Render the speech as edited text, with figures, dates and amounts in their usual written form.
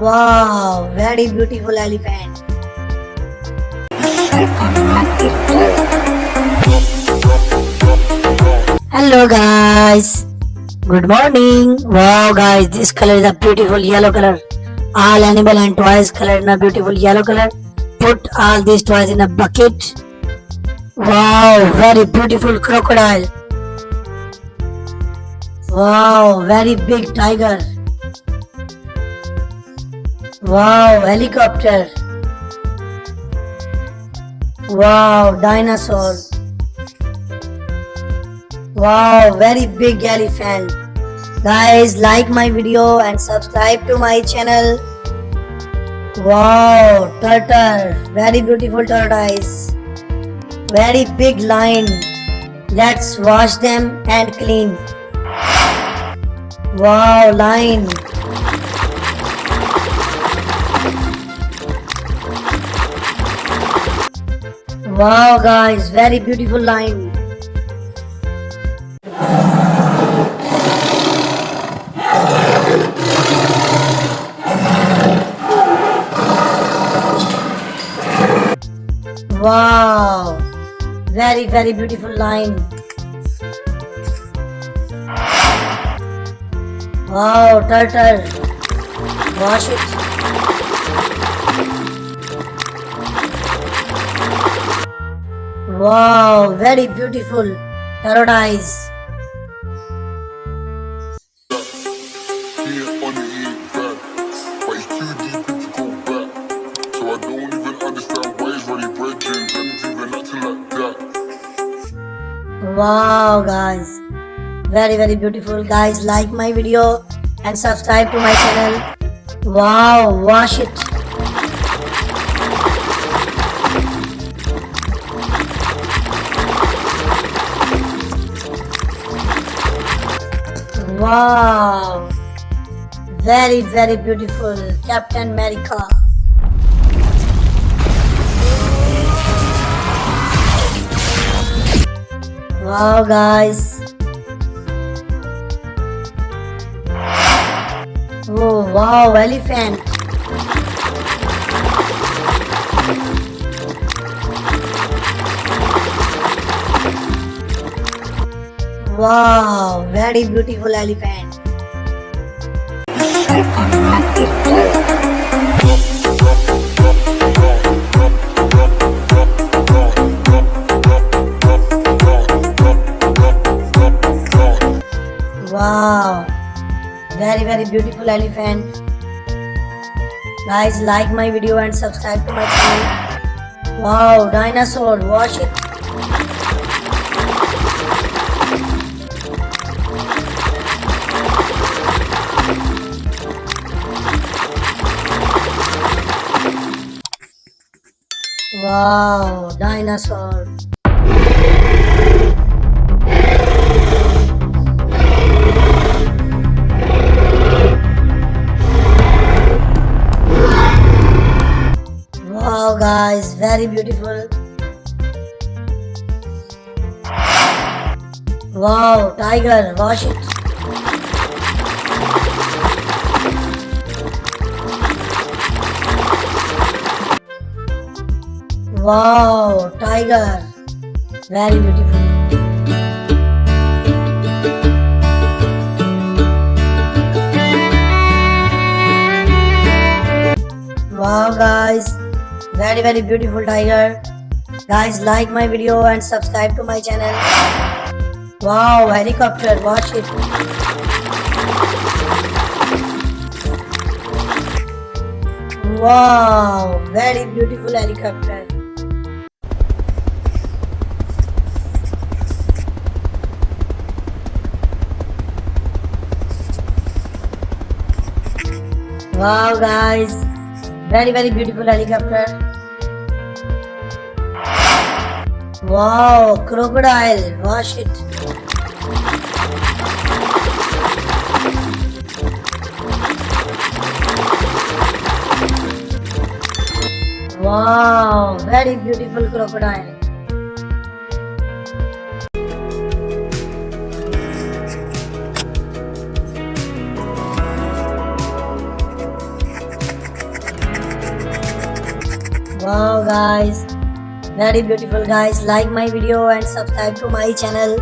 Wow, very beautiful elephant. Hello guys, good morning. Wow guys, this color is a beautiful yellow color. All animal and toys colored in a beautiful yellow color. Put all these toys in a bucket. Wow, very beautiful crocodile. Wow, very big tiger. Wow, helicopter. Wow, dinosaur. Wow, very big elephant. Guys, like my video and subscribe to my channel. Wow, turtle. Very beautiful tortoise. Very big lion. Let's wash them and clean. Wow, lion. Wow guys, very beautiful lion. Wow, very beautiful lion. Wow, turtle. Wash it. Wow, very beautiful paradise. Wow guys, very beautiful. Guys, like my video and subscribe to my channel. Wow, wash it. Wow, very beautiful Captain America. Wow guys. Oh wow, elephant. Wow, very beautiful elephant. Wow, very beautiful elephant. Guys, like my video and subscribe to my channel. Wow, dinosaur, wash it. Wow, dinosaur. Wow guys, very beautiful. Wow, tiger, wash it. Wow, tiger, very beautiful. Wow guys, very beautiful tiger. Guys, like my video and subscribe to my channel. Wow, helicopter, watch it. Wow, very beautiful helicopter. Wow guys, very beautiful helicopter. Wow, crocodile, wash it. Wow, very beautiful crocodile. Wow guys, very beautiful guys. Like my video and subscribe to my channel.